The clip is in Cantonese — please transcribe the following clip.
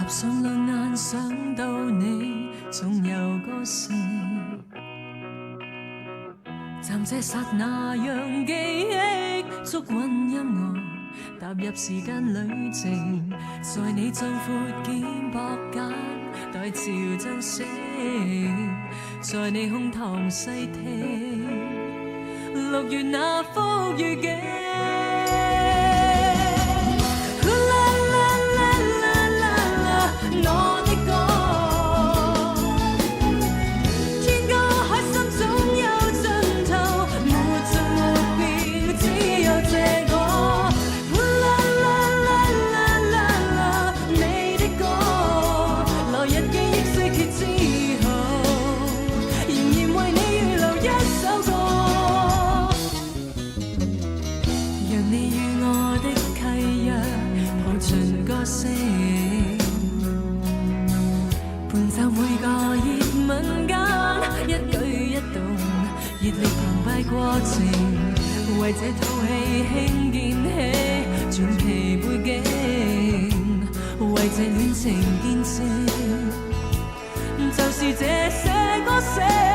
合上兩眼，想到你，總有個性。暫這剎那，讓記憶捉穩音樂，踏入時間旅程，在你壯闊肩膊間，待潮漲醒，在你胸膛細聽6月那幅雨景。我的歌，天高海深總有盡頭，沒盡目標，只有這個。你的歌，來日記憶碎缺之後，仍然為你預留一首歌，讓你與我的契約譜盡歌聲。伴奏每個熱吻間，一舉一動，熱力澎湃過程，為這套戲輕建起傳奇背景，為這戀情見證，就是這些歌聲。